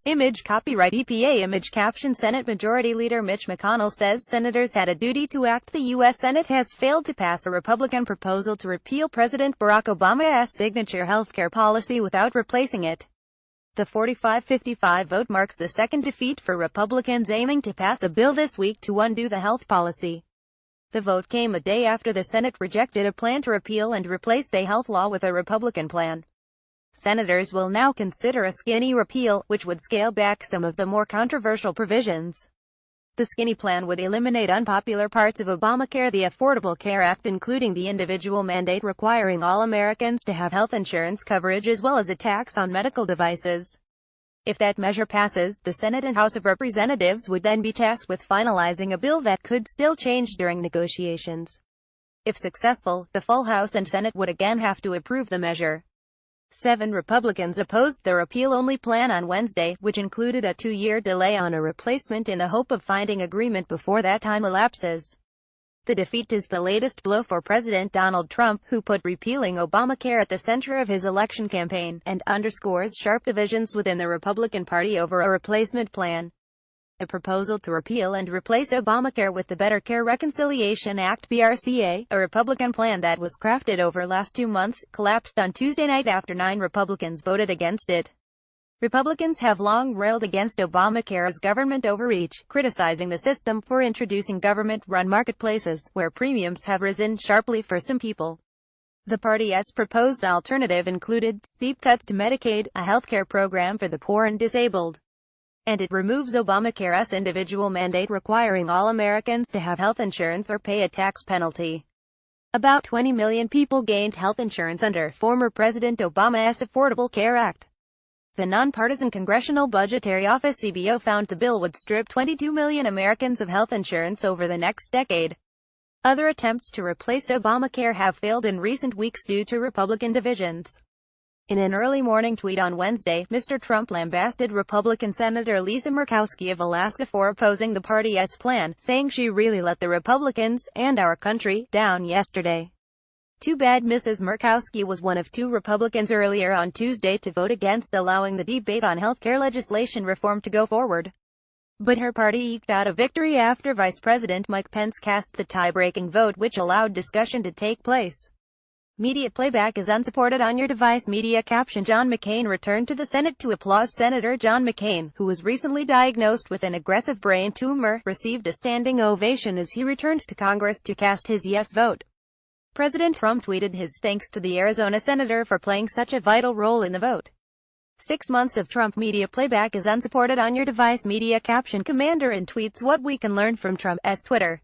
Image copyright EPA image caption Senate Majority Leader Mitch McConnell says senators had a duty to act. The U.S. Senate has failed to pass a Republican proposal to repeal President Barack Obama's signature healthcare policy without replacing it. The 45-55 vote marks the second defeat for Republicans aiming to pass a bill this week to undo the health policy. The vote came a day after the Senate rejected a plan to repeal and replace the health law with a Republican plan. Senators will now consider a skinny repeal, which would scale back some of the more controversial provisions. The skinny plan would eliminate unpopular parts of Obamacare, the Affordable Care Act, including the individual mandate requiring all Americans to have health insurance coverage, as well as a tax on medical devices. If that measure passes, the Senate and House of Representatives would then be tasked with finalizing a bill that could still change during negotiations. If successful, the full House and Senate would again have to approve the measure. 7 Republicans opposed the repeal-only plan on Wednesday, which included a 2-year delay on a replacement in the hope of finding agreement before that time elapses. The defeat is the latest blow for President Donald Trump, who put repealing Obamacare at the center of his election campaign, and underscores sharp divisions within the Republican Party over a replacement plan. The proposal to repeal and replace Obamacare with the Better Care Reconciliation Act (BRCA), a Republican plan that was crafted over last 2 months, collapsed on Tuesday night after 9 Republicans voted against it. Republicans have long railed against Obamacare's government overreach, criticizing the system for introducing government-run marketplaces, where premiums have risen sharply for some people. The party's proposed alternative included steep cuts to Medicaid, a healthcare program for the poor and disabled. And it removes Obamacare's individual mandate requiring all Americans to have health insurance or pay a tax penalty. About 20 million people gained health insurance under former President Obama's Affordable Care Act. The nonpartisan Congressional Budgetary Office (CBO) found the bill would strip 22 million Americans of health insurance over the next decade. Other attempts to replace Obamacare have failed in recent weeks due to Republican divisions. In an early morning tweet on Wednesday, Mr. Trump lambasted Republican Senator Lisa Murkowski of Alaska for opposing the party's plan, saying she really let the Republicans, and our country, down yesterday. Too bad. Mrs. Murkowski was one of 2 Republicans earlier on Tuesday to vote against allowing the debate on health care legislation reform to go forward. But her party eked out a victory after Vice President Mike Pence cast the tie-breaking vote, which allowed discussion to take place. Media playback is unsupported on your device. Media caption John McCain returned to the Senate to applause. Senator John McCain, who was recently diagnosed with an aggressive brain tumor, received a standing ovation as he returned to Congress to cast his yes vote. President Trump tweeted his thanks to the Arizona senator for playing such a vital role in the vote. 6 months of Trump media playback is unsupported on your device. Media caption Commander in tweets what we can learn from Trump's Twitter.